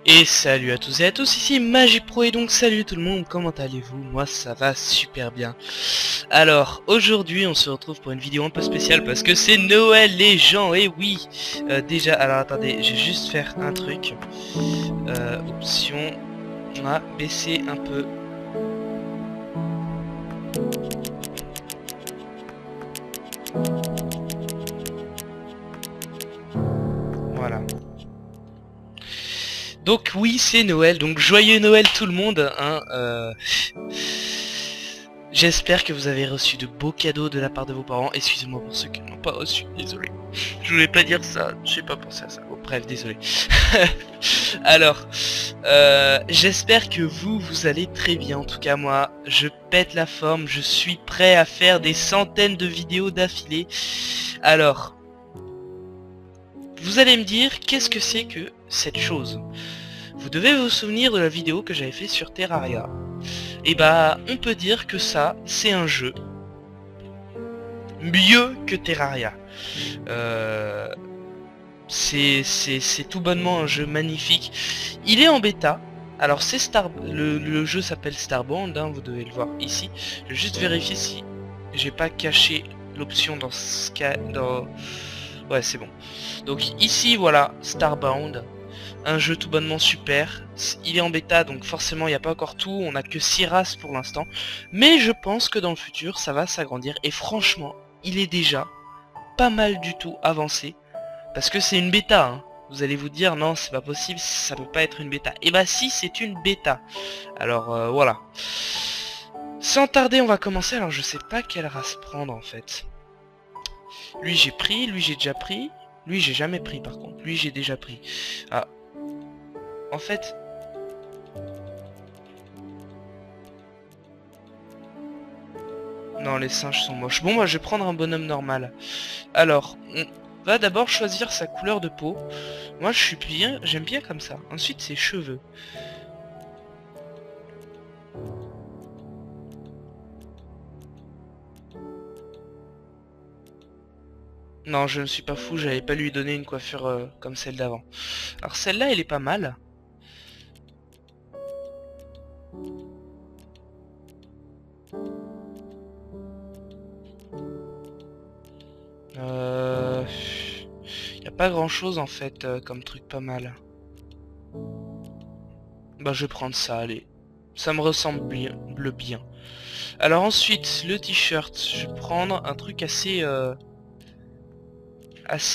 Et salut à tous et à tous, ici Magipro et donc salut tout le monde, comment allez-vous? Moi ça va super bien. Alors aujourd'hui on se retrouve pour une vidéo un peu spéciale parce que c'est Noël les gens, et oui. Déjà, alors attendez, je vais juste faire un truc. Option, on va baisser un peu. Voilà. Donc oui, c'est Noël, donc joyeux Noël tout le monde, hein. J'espère que vous avez reçu de beaux cadeaux de la part de vos parents. Excusez-moi pour ceux qui n'ont pas reçu, désolé. Je voulais pas dire ça, j'ai pas pensé à ça. Bon, bref, désolé. Alors, j'espère que vous allez très bien. En tout cas, moi, je pète la forme. Je suis prêt à faire des centaines de vidéos d'affilée. Alors, vous allez me dire, qu'est-ce que c'est que cette chose? Vous devez vous souvenir de la vidéo que j'avais fait sur Terraria. Et bah, on peut dire que ça, c'est un jeu mieux que Terraria. C'est tout bonnement un jeu magnifique. Il est en bêta. Alors c'est le jeu s'appelle Starbound, hein, vous devez le voir ici. Je vais juste vérifier si j'ai pas caché l'option dans ce cas. Ouais, c'est bon. Donc ici voilà, Starbound. Un jeu tout bonnement super. Il est en bêta, donc forcément il n'y a pas encore tout. On a que 6 races pour l'instant. Mais je pense que dans le futur ça va s'agrandir. Et franchement, il est déjà pas mal du tout avancé. Parce que c'est une bêta, hein. Vous allez vous dire, non, c'est pas possible, ça peut pas être une bêta. Et bah si, c'est une bêta. Alors, voilà. Sans tarder, on va commencer. Alors, je sais pas quelle race prendre, en fait. Lui, j'ai pris. Lui, j'ai déjà pris. Lui, j'ai jamais pris, par contre. Lui, j'ai déjà pris. Ah. En fait... Non, les singes sont moches. Bon, moi, je vais prendre un bonhomme normal. Alors, on va d'abord choisir sa couleur de peau. Moi, je suis bien, j'aime bien comme ça. Ensuite, ses cheveux. Non, je ne suis pas fou, j'allais pas lui donner une coiffure comme celle d'avant. Alors celle-là, elle est pas mal. Y a pas grand-chose en fait comme truc pas mal. Bah je vais prendre ça, allez. Ça me ressemble bien. Alors ensuite, le t-shirt, je vais prendre un truc assez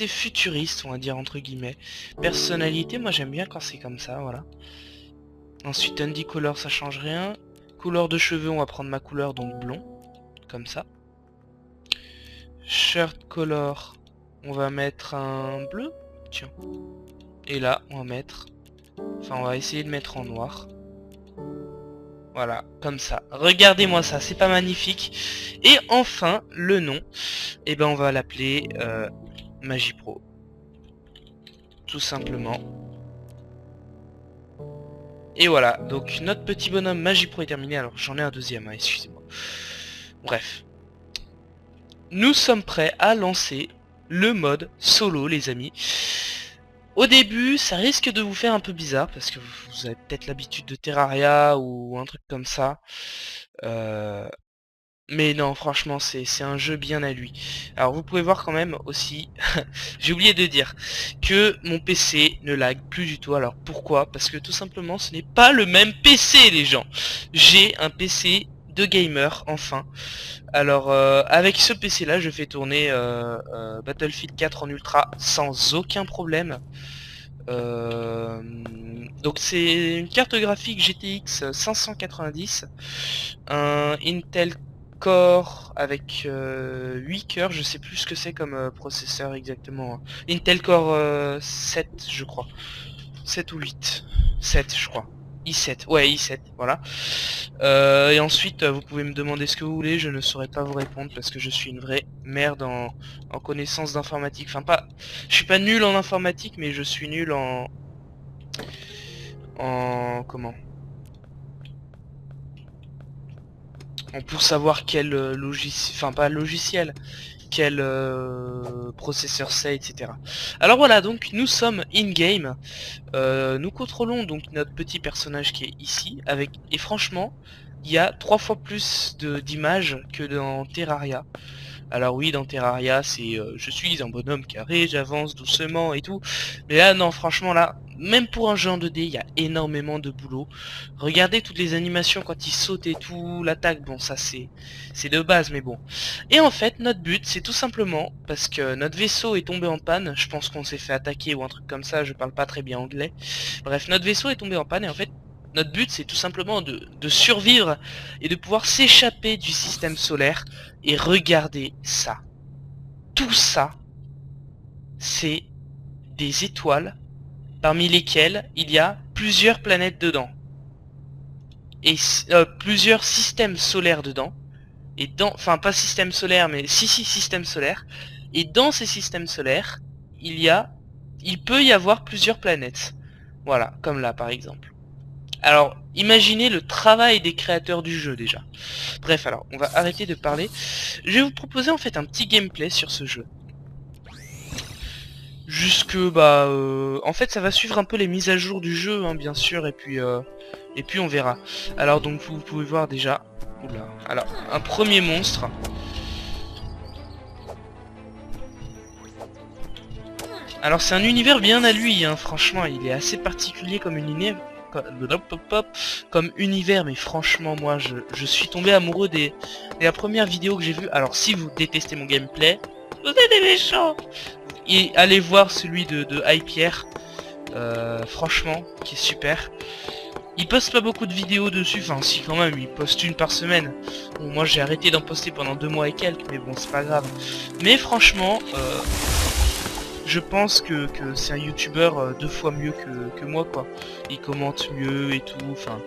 futuriste, on va dire entre guillemets. Personnalité, moi j'aime bien quand c'est comme ça, voilà. Ensuite, Andy Color, ça change rien. Couleur de cheveux, on va prendre ma couleur, donc blond. Comme ça. Shirt color, on va mettre un bleu. Tiens. Et là, on va mettre... Enfin, on va essayer de mettre en noir. Voilà, comme ça. Regardez-moi ça, c'est pas magnifique. Et enfin, le nom. Et ben, on va l'appeler Magipro. Tout simplement. Et voilà, donc notre petit bonhomme Magipro est terminé. Alors, j'en ai un deuxième, hein, excusez-moi. Bref. Nous sommes prêts à lancer le mode solo, les amis. Au début, ça risque de vous faire un peu bizarre, parce que vous avez peut-être l'habitude de Terraria ou un truc comme ça. Mais non, franchement, c'est un jeu bien à lui. Alors, vous pouvez voir quand même aussi, j'ai oublié de dire, que mon PC ne lag plus du tout. Alors, pourquoi? Parce que tout simplement, ce n'est pas le même PC, les gens. J'ai un PC de gamer, enfin. Alors, avec ce PC là, je fais tourner Battlefield 4 en ultra sans aucun problème. Donc c'est une carte graphique GTX 590, un Intel Core avec 8 cœurs, je sais plus ce que c'est comme processeur exactement. Intel Core 7 je crois, 7 ou 8, 7 je crois. i7, ouais i7, voilà. Et ensuite, vous pouvez me demander ce que vous voulez, je ne saurais pas vous répondre parce que je suis une vraie merde en connaissance d'informatique. Enfin pas, je suis pas nul en informatique, mais je suis nul comment pour savoir quel logiciel, enfin pas logiciel, quel processeur c'est, etc. Alors voilà, donc nous sommes in-game. Nous contrôlons donc notre petit personnage qui est ici, et franchement, il y a 3 fois plus d'images que dans Terraria. Alors oui, dans Terraria, c'est je suis un bonhomme carré, j'avance doucement et tout. Mais là, non, franchement, là, même pour un jeu en 2D, il y a énormément de boulot. Regardez toutes les animations quand il saute et tout, l'attaque, bon, ça c'est de base, mais bon. Et en fait, notre but, c'est tout simplement, parce que notre vaisseau est tombé en panne, je pense qu'on s'est fait attaquer ou un truc comme ça, je parle pas très bien anglais. Bref, notre vaisseau est tombé en panne et en fait, notre but, c'est tout simplement de survivre et de pouvoir s'échapper du système solaire. Et regardez ça. Tout ça, c'est des étoiles parmi lesquelles il y a plusieurs planètes dedans. Et plusieurs systèmes solaires dedans. Et enfin, pas système solaire, mais si, système solaire. Et dans ces systèmes solaires, il peut y avoir plusieurs planètes. Voilà, comme là par exemple. Alors, imaginez le travail des créateurs du jeu déjà. Bref, alors, on va arrêter de parler. Je vais vous proposer en fait un petit gameplay sur ce jeu. Jusque, en fait, ça va suivre un peu les mises à jour du jeu, hein, bien sûr, et puis on verra. Alors, donc, vous pouvez voir déjà... Oula, alors, un premier monstre. Alors, c'est un univers bien à lui, hein, franchement, il est assez particulier comme univers. Comme univers, mais franchement moi je suis tombé amoureux de la première vidéo que j'ai vue. Alors si vous détestez mon gameplay, vous êtes des méchants, et allez voir celui de Hypierre, franchement qui est super. Il poste pas beaucoup de vidéos dessus, enfin si quand même, il poste une par semaine. Bon, moi j'ai arrêté d'en poster pendant 2 mois et quelques, mais bon c'est pas grave. Mais franchement je pense que c'est un youtubeur 2 fois mieux que moi quoi. Il commente mieux et tout, enfin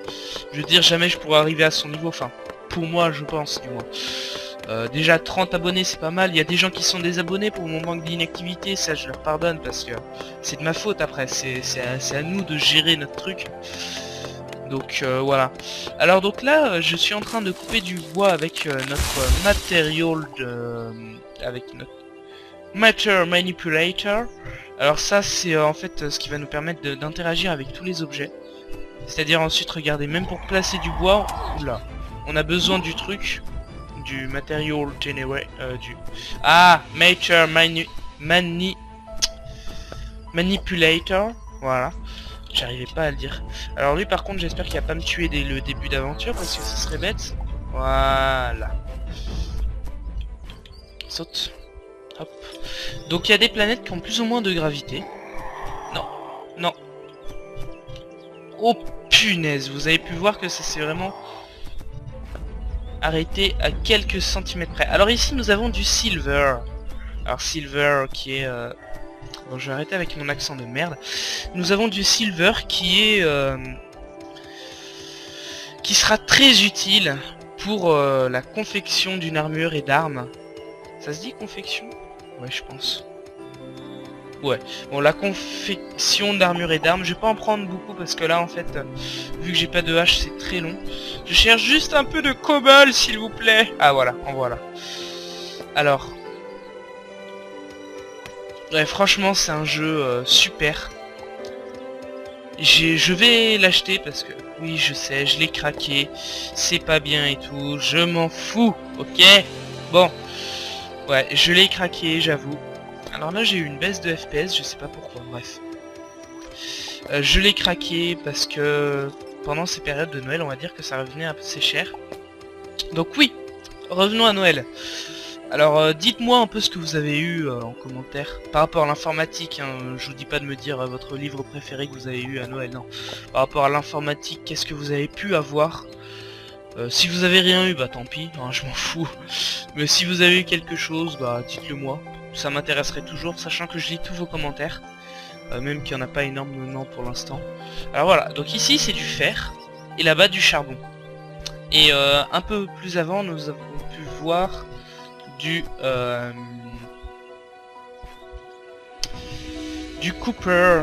je veux dire jamais je pourrais arriver à son niveau, enfin pour moi je pense du moins. Déjà 30 abonnés c'est pas mal, il y a des gens qui sont désabonnés pour mon manque d'inactivité, ça je leur pardonne parce que c'est de ma faute après, c'est à nous de gérer notre truc. Donc voilà. Alors donc là je suis en train de couper du bois avec notre matériel avec notre Matter Manipulator. Alors ça c'est en fait ce qui va nous permettre d'interagir avec tous les objets. C'est-à-dire ensuite regardez, même pour placer du bois, oula, on a besoin du truc, du Material Generate, Matter Manipulator, voilà. J'arrivais pas à le dire. Alors lui par contre j'espère qu'il va pas me tuer dès le début d'aventure parce que ce serait bête. Voilà. Saute. Hop. Donc il y a des planètes qui ont plus ou moins de gravité. Non. Non. Oh punaise, vous avez pu voir que ça s'est vraiment arrêté à quelques centimètres près. Alors ici nous avons du silver. Alors silver qui est... Bon, je vais arrêter avec mon accent de merde. Nous avons du silver qui est... qui sera très utile pour la confection d'une armure et d'armes. Ça se dit confection? Ouais, je pense. Ouais. Bon, la confection d'armure et d'armes, je vais pas en prendre beaucoup parce que là, en fait, vu que j'ai pas de hache, c'est très long. Je cherche juste un peu de cobble, s'il vous plaît. Ah, voilà, en voilà. Alors. Ouais, franchement, c'est un jeu super. Je vais l'acheter parce que, oui, je sais, je l'ai craqué. C'est pas bien et tout. Je m'en fous, ok? Bon. Ouais, je l'ai craqué, j'avoue. Alors là, j'ai eu une baisse de FPS, je sais pas pourquoi, bref. Je l'ai craqué parce que pendant ces périodes de Noël, on va dire que ça revenait un peu assez cher. Donc oui, revenons à Noël. Alors dites-moi un peu ce que vous avez eu en commentaire par rapport à l'informatique, hein. Je vous dis pas de me dire votre livre préféré que vous avez eu à Noël, non. Par rapport à l'informatique, qu'est-ce que vous avez pu avoir? Si vous avez rien eu, bah tant pis, hein, je m'en fous. Mais si vous avez eu quelque chose, bah dites-le moi. Ça m'intéresserait toujours, sachant que je lis tous vos commentaires. Même qu'il n'y en a pas énormément pour l'instant. Alors voilà, donc ici c'est du fer, et là-bas du charbon. Et un peu plus avant, nous avons pu voir du copper,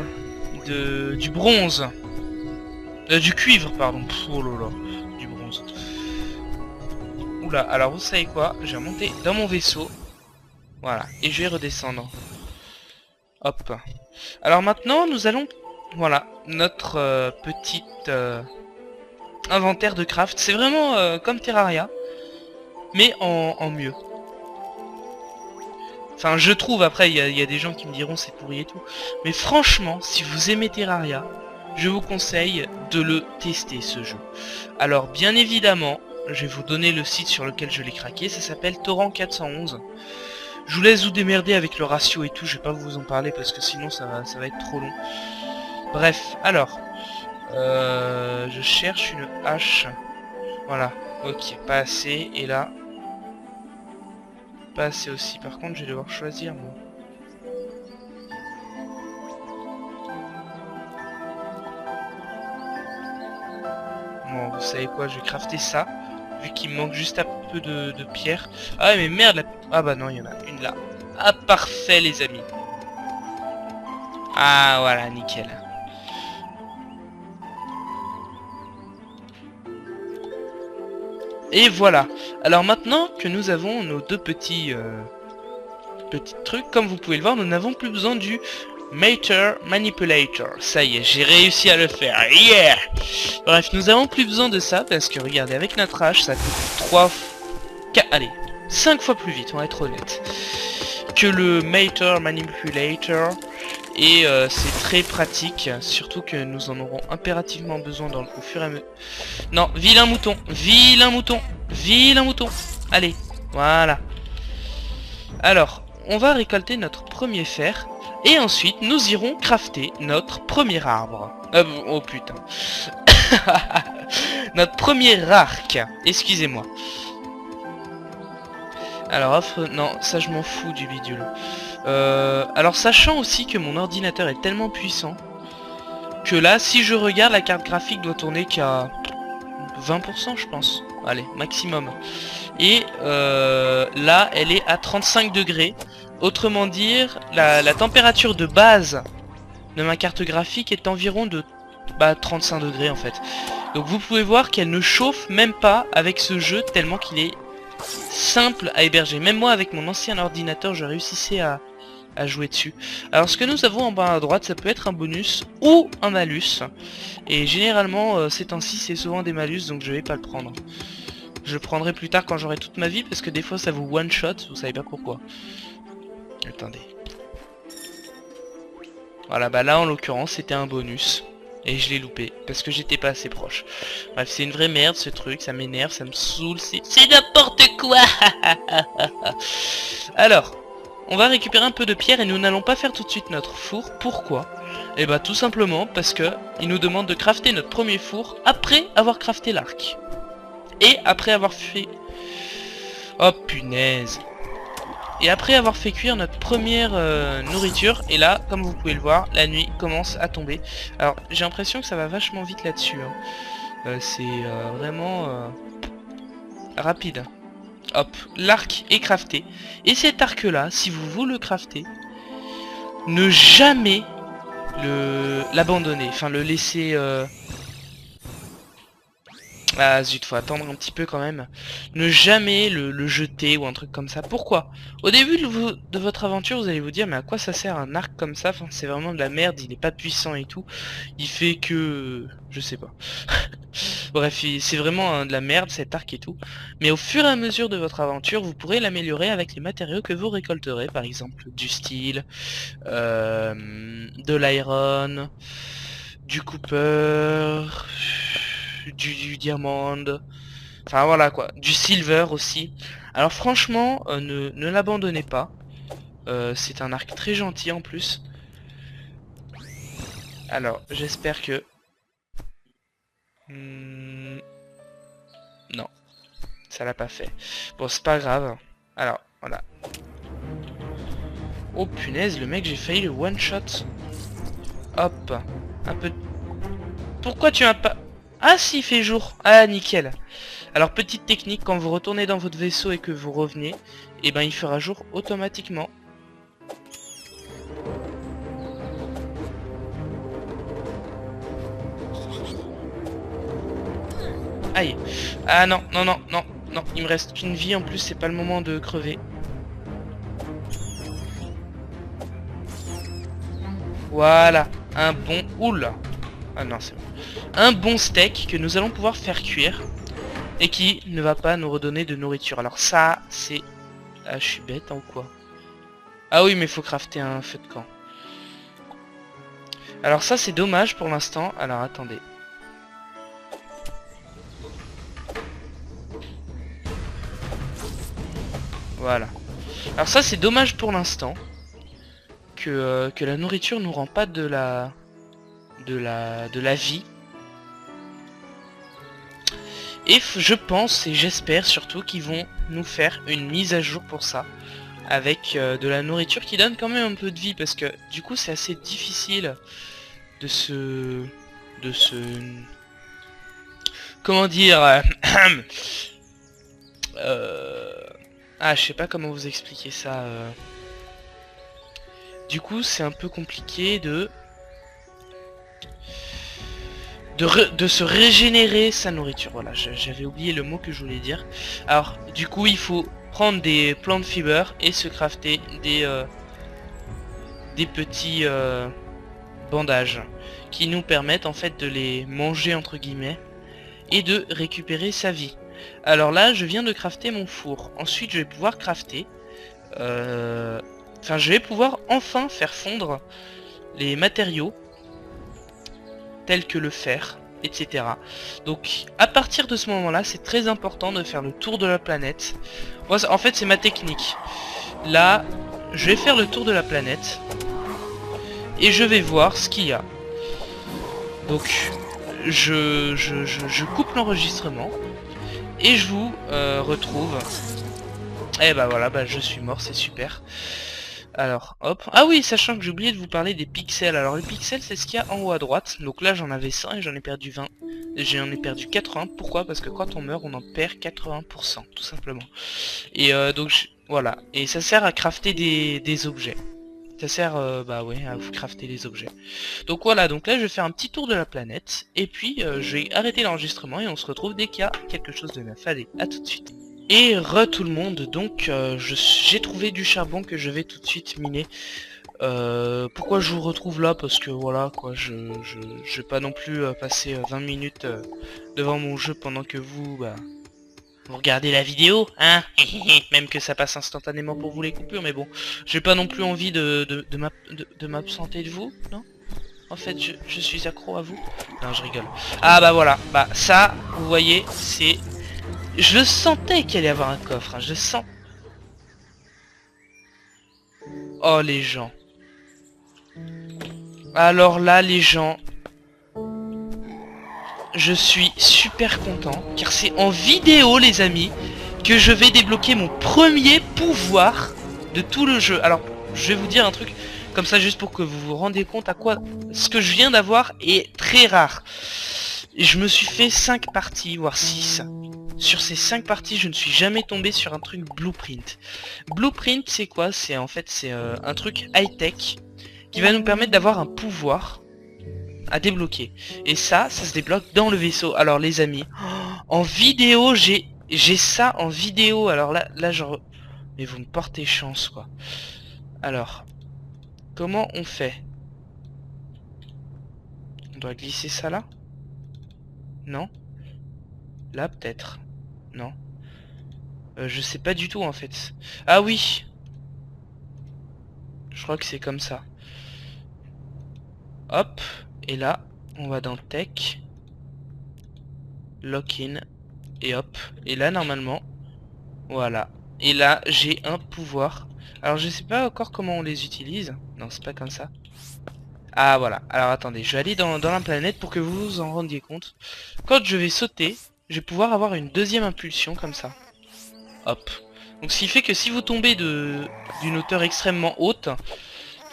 du bronze, du cuivre, pardon. Pff, oh là là, du bronze. Oula, alors vous savez quoi, je vais monter dans mon vaisseau. Voilà, et je vais redescendre. Hop. Alors maintenant, nous allons... Voilà, notre petite inventaire de craft. C'est vraiment comme Terraria, mais en mieux. Enfin, je trouve, après, il y a des gens qui me diront c'est pourri et tout. Mais franchement, si vous aimez Terraria, je vous conseille de le tester, ce jeu. Alors, bien évidemment, je vais vous donner le site sur lequel je l'ai craqué. Ça s'appelle Torrent 411. Je vous laisse vous démerder avec le ratio et tout. Je vais pas vous en parler parce que sinon ça va être trop long. Bref, alors. Je cherche une hache. Voilà. Ok, pas assez. Et là... pas assez aussi. Par contre, je vais devoir choisir moi. Bon, vous savez quoi, je vais crafter ça. Vu qu'il me manque juste un peu de pierre. Ah mais merde, ah bah non, il y en a une là. Ah parfait les amis. Ah voilà, nickel. Et voilà. Alors maintenant que nous avons nos deux petits trucs, comme vous pouvez le voir, nous n'avons plus besoin du Mater Manipulator. Ça y est, j'ai réussi à le faire. Yeah. Bref, nous avons plus besoin de ça parce que regardez, avec notre hache, ça coûte 3... 4... allez, 5 fois plus vite, on va être honnête, que le Mater Manipulator. Et c'est très pratique, surtout que nous en aurons impérativement besoin au fur et à mesure. Non, vilain mouton, vilain mouton, vilain mouton. Allez, voilà. Alors, on va récolter notre premier fer. Et ensuite, nous irons crafter notre premier arbre. Oh putain. Notre premier arc. Excusez-moi. Alors, offre... non, ça je m'en fous du bidule. Alors, sachant aussi que mon ordinateur est tellement puissant que là, si je regarde, la carte graphique doit tourner qu'à 20%, je pense. Allez, maximum. Et là, elle est à 35 degrés. Autrement dire, la température de base de ma carte graphique est environ de 35 degrés en fait. Donc vous pouvez voir qu'elle ne chauffe même pas avec ce jeu tellement qu'il est simple à héberger. Même moi avec mon ancien ordinateur je réussissais à jouer dessus. Alors ce que nous avons en bas à droite, ça peut être un bonus ou un malus. Et généralement ces temps-ci c'est souvent des malus, donc je vais pas le prendre. Je le prendrai plus tard quand j'aurai toute ma vie parce que des fois ça vous one shot, vous savez pas pourquoi. Attendez. Voilà, bah là en l'occurrence c'était un bonus. Et je l'ai loupé, parce que j'étais pas assez proche. Bref, c'est une vraie merde ce truc, ça m'énerve, ça me saoule, c'est n'importe quoi. Alors, on va récupérer un peu de pierre et nous n'allons pas faire tout de suite notre four. Pourquoi? Eh bah tout simplement parce que il nous demande de crafter notre premier four après avoir crafté l'arc. Et après avoir fait... oh punaise. Et après avoir fait cuire notre première nourriture, et là, comme vous pouvez le voir, la nuit commence à tomber. Alors, j'ai l'impression que ça va vachement vite là-dessus. Hein. C'est vraiment rapide. Hop, l'arc est crafté. Et cet arc-là, si vous le craftez, ne jamais l'abandonner, enfin le laisser... Ah zut, faut attendre un petit peu quand même. Ne jamais le jeter ou un truc comme ça. Pourquoi? Au début de votre aventure, vous allez vous dire mais à quoi ça sert un arc comme ça? Enfin, c'est vraiment de la merde, il est pas puissant et tout. Il fait que... je sais pas. Bref, c'est vraiment de la merde cet arc et tout. Mais au fur et à mesure de votre aventure, vous pourrez l'améliorer avec les matériaux que vous récolterez. Par exemple du steel, de l'iron, du copper... du diamant, enfin voilà quoi, du silver aussi. Alors franchement, ne l'abandonnez pas, c'est un arc très gentil en plus. Alors j'espère que... non, ça l'a pas fait. Bon c'est pas grave, alors voilà. Oh punaise, le mec j'ai failli le one shot. Hop, un peu... Pourquoi tu m'as pas... Ah si, il fait jour. Ah nickel. Alors petite technique, quand vous retournez dans votre vaisseau et que vous revenez, et ben il fera jour automatiquement. Aïe. Ah non, non, non, non, non, il me reste qu'une vie en plus, c'est pas le moment de crever. Voilà, un bon... Oula. Ah non, c'est bon. Un bon steak que nous allons pouvoir faire cuire. Et qui ne va pas nous redonner de nourriture. Alors ça, c'est... Ah, je suis bête, hein, ou quoi? Ah oui, mais il faut crafter un feu de camp. Alors ça, c'est dommage pour l'instant. Alors, attendez. Voilà. Alors ça, c'est dommage pour l'instant. Que la nourriture nous rend pas de la vie. Et je pense et j'espère surtout qu'ils vont nous faire une mise à jour pour ça. Avec de la nourriture qui donne quand même un peu de vie. Parce que du coup c'est assez difficile de se... Comment dire Ah, je sais pas comment vous expliquer ça. Du coup c'est un peu compliqué de se régénérer sa nourriture. Voilà, j'avais oublié le mot que je voulais dire. Alors, du coup, il faut prendre des plant fibers et se crafter des petits bandages qui nous permettent en fait de les manger entre guillemets et de récupérer sa vie. Alors là, je viens de crafter mon four. Ensuite, je vais pouvoir crafter... Enfin, je vais pouvoir enfin faire fondre les matériaux tels que le fer, etc. Donc à partir de ce moment là, c'est très important de faire le tour de la planète. Moi en fait c'est ma technique. Là je vais faire le tour de la planète et je vais voir ce qu'il y a. Donc je coupe l'enregistrement et je vous retrouve. Et bah voilà, bah je suis mort, c'est super. Alors, hop. Ah oui, sachant que j'ai oublié de vous parler des pixels. Alors, les pixels, c'est ce qu'il y a en haut à droite. Donc là, j'en avais 100 et j'en ai perdu 20. J'en ai perdu 80. Pourquoi? Parce que quand on meurt, on en perd 80%, tout simplement. Et donc, voilà. Et ça sert à crafter des objets. Ça sert, bah ouais, à vous crafter les objets. Donc voilà, donc là, je vais faire un petit tour de la planète. Et puis, je vais arrêter l'enregistrement et on se retrouve dès qu'il y a quelque chose de neuf. Allez, à tout de suite. Et tout le monde, donc j'ai trouvé du charbon que je vais tout de suite miner. Pourquoi je vous retrouve là? Parce que voilà quoi, je vais pas non plus passer 20 minutes devant mon jeu pendant que vous regardez la vidéo, hein. Même que ça passe instantanément pour vous les coupures, mais bon, j'ai pas non plus envie de m'absenter de vous, non? En fait je suis accro à vous. Non, je rigole. Ah bah voilà, bah ça, vous voyez, c'est... Je sentais qu'il allait y avoir un coffre, hein, je sens. Oh les gens. Alors là les gens, je suis super content car c'est en vidéo les amis que je vais débloquer mon premier pouvoir de tout le jeu. Alors je vais vous dire un truc comme ça juste pour que vous vous rendiez compte à quoi ce que je viens d'avoir est très rare. Je me suis fait 5 parties, voire 6. Sur ces 5 parties, je ne suis jamais tombé sur un truc blueprint. Blueprint, c'est quoi? C'est en fait c'est un truc high-tech qui va nous permettre d'avoir un pouvoir à débloquer. Et ça se débloque dans le vaisseau. Alors les amis, en vidéo, j'ai ça en vidéo. Alors là genre... Mais vous me portez chance quoi. Alors, comment on fait? On doit glisser ça là? Non? Là peut-être? Non. Je sais pas du tout en fait. Ah oui. Je crois que c'est comme ça. Hop. Et là, on va dans Tech. Lock-in. Et hop. Et là, normalement. Voilà. Et là, j'ai un pouvoir. Alors, je sais pas encore comment on les utilise. Non, c'est pas comme ça. Ah, voilà. Alors, attendez. Je vais aller dans la planète pour que vous vous en rendiez compte. Quand je vais sauter, je vais pouvoir avoir une deuxième impulsion comme ça. Hop. Donc, ce qui fait que si vous tombez d'une hauteur extrêmement haute,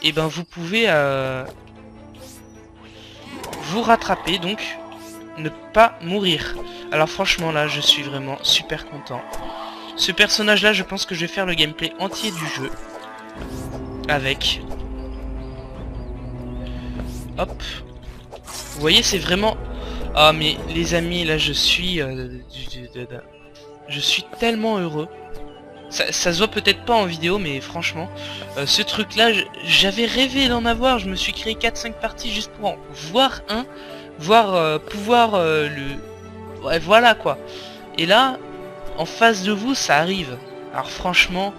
et ben vous pouvez vous rattraper, donc ne pas mourir. Alors franchement là je suis vraiment super content. Ce personnage là je pense que je vais faire le gameplay entier du jeu avec. Hop. Vous voyez c'est vraiment... Ah mais les amis là je suis tellement heureux. Ça se voit peut-être pas en vidéo, mais franchement, ce truc là, j'avais rêvé d'en avoir. Je me suis créé 4-5 parties juste pour en voir un, voir pouvoir le... Ouais, voilà quoi. Et là, en face de vous, ça arrive. Alors franchement,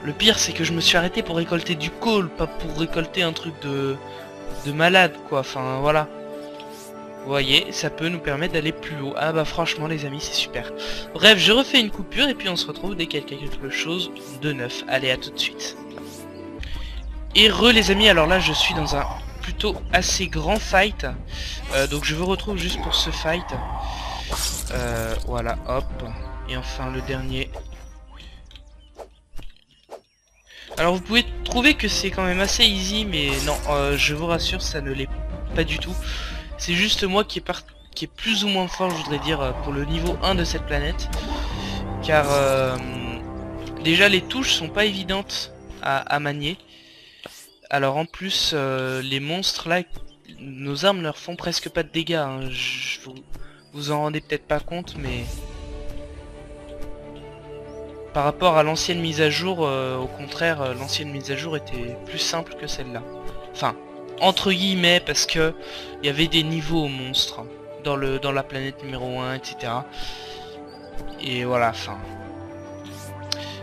le pire c'est que je me suis arrêté pour récolter du coal, pas pour récolter un truc de malade quoi. Enfin voilà. Vous voyez, ça peut nous permettre d'aller plus haut. Ah bah franchement les amis, c'est super. Bref, je refais une coupure et puis on se retrouve dès qu'il y a quelque chose de neuf. Allez, à tout de suite. Et les amis, alors là je suis dans un plutôt assez grand fight. Donc je vous retrouve juste pour ce fight. Voilà, hop. Et enfin le dernier. Alors vous pouvez trouver que c'est quand même assez easy, mais non, je vous rassure, ça ne l'est pas du tout. C'est juste moi qui est plus ou moins fort, je voudrais dire, pour le niveau 1 de cette planète. Car déjà les touches sont pas évidentes à manier. Alors en plus, les monstres là, nos armes leur font presque pas de dégâts. Hein. Vous en rendez peut-être pas compte, mais... Par rapport à l'ancienne mise à jour, au contraire, l'ancienne mise à jour était plus simple que celle-là. Enfin... entre guillemets, parce que il y avait des niveaux aux monstres dans la planète numéro 1, etc. Et voilà, enfin.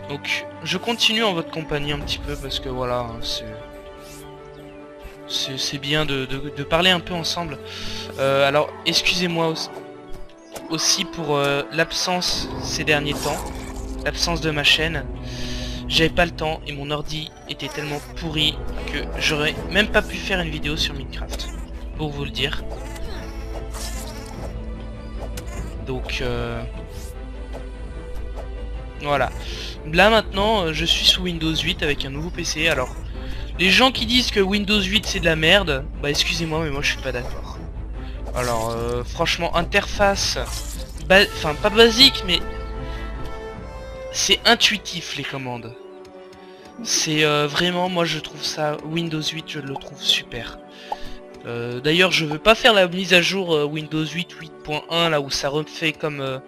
Donc je continue en votre compagnie un petit peu parce que voilà, c'est bien de parler un peu ensemble. Alors excusez-moi aussi pour l'absence ces derniers temps, l'absence de ma chaîne. J'avais pas le temps et mon ordi était tellement pourri que j'aurais même pas pu faire une vidéo sur Minecraft, pour vous le dire. Donc voilà. Là maintenant je suis sous Windows 8 avec un nouveau PC. Alors les gens qui disent que Windows 8 c'est de la merde, bah excusez-moi mais moi je suis pas d'accord. Alors franchement interface, enfin pas basique mais c'est intuitif les commandes. C'est vraiment, moi je trouve ça, Windows 8 je le trouve super. D'ailleurs je veux pas faire la mise à jour Windows 8 8.1 là où ça refait comme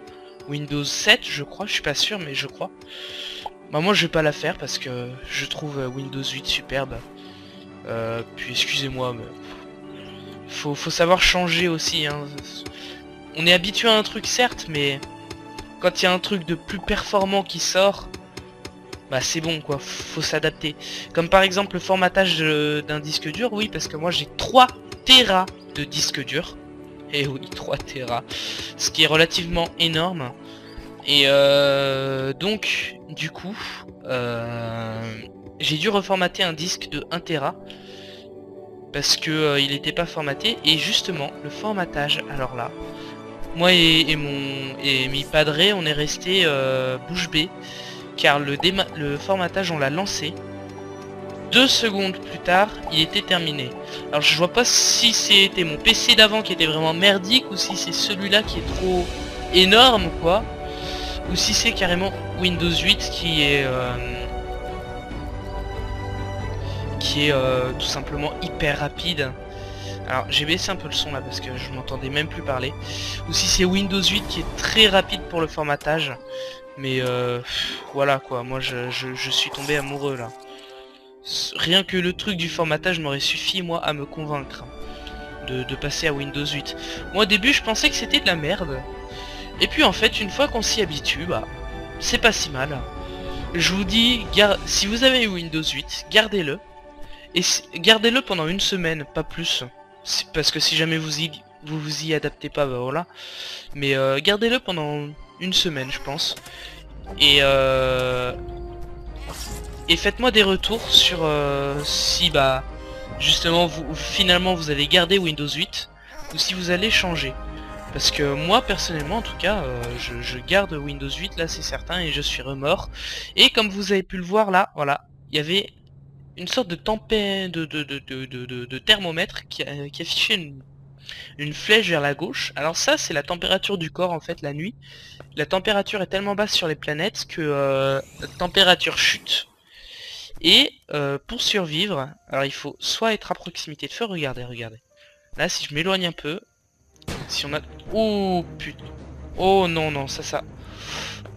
Windows 7 je crois, je suis pas sûr mais je crois. Bah moi je vais pas la faire parce que je trouve Windows 8 superbe. Puis excusez-moi mais faut savoir changer aussi hein. On est habitué à un truc certes mais quand il y a un truc de plus performant qui sort, bah c'est bon quoi, faut s'adapter. Comme par exemple le formatage d'un disque dur, oui parce que moi j'ai 3 Tera de disque dur. Et oui 3 Tera, ce qui est relativement énorme. Et donc du coup j'ai dû reformater un disque de 1 Tera parce que il n'était pas formaté. Et justement le formatage, alors là moi et mi padré on est resté bouche bée. Car le formatage on l'a lancé 2 secondes plus tard il était terminé. Alors je vois pas si c'était mon PC d'avant qui était vraiment merdique ou si c'est celui-là qui est trop énorme quoi, ou si c'est carrément Windows 8 qui est tout simplement hyper rapide. Alors j'ai baissé un peu le son là parce que je m'entendais même plus parler, ou si c'est Windows 8 qui est très rapide pour le formatage. Mais voilà quoi, moi je suis tombé amoureux là. Rien que le truc du formatage m'aurait suffi moi à me convaincre de passer à Windows 8. Moi au début je pensais que c'était de la merde. Et puis en fait une fois qu'on s'y habitue, bah c'est pas si mal. Je vous dis, si vous avez Windows 8, gardez-le. Et gardez-le pendant une semaine, pas plus. Parce que si jamais vous vous y adaptez pas, bah voilà. Mais gardez-le pendant une semaine je pense. Et faites-moi des retours sur si bah justement finalement vous allez garder Windows 8 ou si vous allez changer. Parce que moi personnellement en tout cas je garde Windows 8 là c'est certain et je suis remords. Et comme vous avez pu le voir là, voilà, il y avait une sorte de thermomètre qui affichait une flèche vers la gauche. Alors ça c'est la température du corps en fait la nuit. La température est tellement basse sur les planètes que la température chute. Et pour survivre, alors il faut soit être à proximité de feu, regardez. Là si je m'éloigne un peu, si on a... Oh putain. Oh non ça.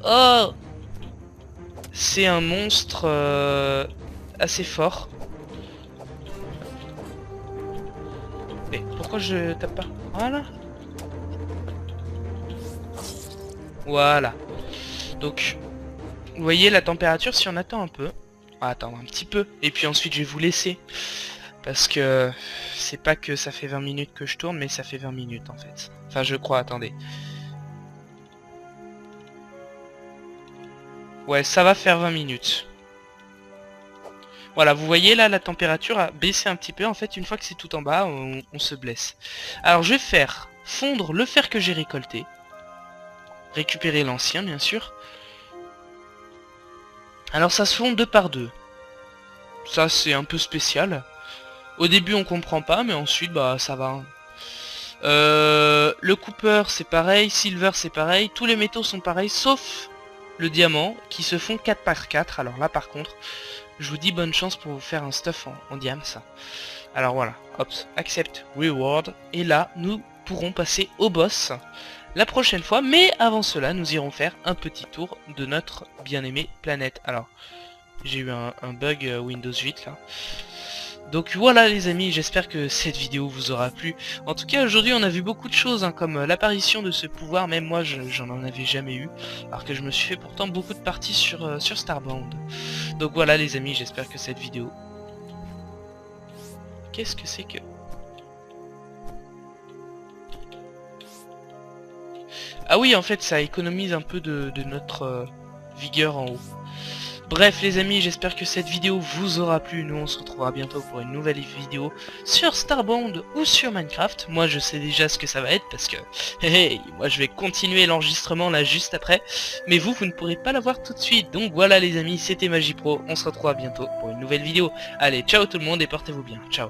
Oh c'est un monstre assez fort. Mais pourquoi je tape pas? Voilà. Voilà. Donc, vous voyez la température, si on attend un peu. On va attendre un petit peu. Et puis ensuite, je vais vous laisser. Parce que c'est pas que ça fait 20 minutes que je tourne, mais ça fait 20 minutes en fait. Enfin, je crois, attendez. Ouais, ça va faire 20 minutes. Voilà, vous voyez là, la température a baissé un petit peu. En fait, une fois que c'est tout en bas, on se blesse. Alors, je vais faire fondre le fer que j'ai récolté. Récupérer l'ancien, bien sûr. Alors, ça se fond 2 par 2. Ça, c'est un peu spécial. Au début, on comprend pas, mais ensuite, bah, ça va. Le Cooper, c'est pareil. Silver, c'est pareil. Tous les métaux sont pareils, sauf le diamant, qui se font 4 par 4. Alors là, par contre, je vous dis bonne chance pour vous faire un stuff en diams. Alors voilà, hop, accept reward. Et là, nous pourrons passer au boss la prochaine fois. Mais avant cela, nous irons faire un petit tour de notre bien-aimée planète. Alors, j'ai eu un bug Windows 8 là. Donc voilà les amis, j'espère que cette vidéo vous aura plu. En tout cas aujourd'hui on a vu beaucoup de choses hein, comme l'apparition de ce pouvoir, même moi j'en en avais jamais eu. Alors que je me suis fait pourtant beaucoup de parties sur Starbound. Donc voilà les amis, j'espère que cette vidéo... Qu'est-ce que c'est que... Ah oui en fait ça économise un peu de notre vigueur en haut. Bref les amis, j'espère que cette vidéo vous aura plu. Nous on se retrouvera bientôt pour une nouvelle vidéo sur Starbound ou sur Minecraft. Moi je sais déjà ce que ça va être parce que hey, moi je vais continuer l'enregistrement là juste après. Mais vous ne pourrez pas la voir tout de suite. Donc voilà les amis, c'était MagiPro. On se retrouvera bientôt pour une nouvelle vidéo. Allez, ciao tout le monde et portez-vous bien. Ciao.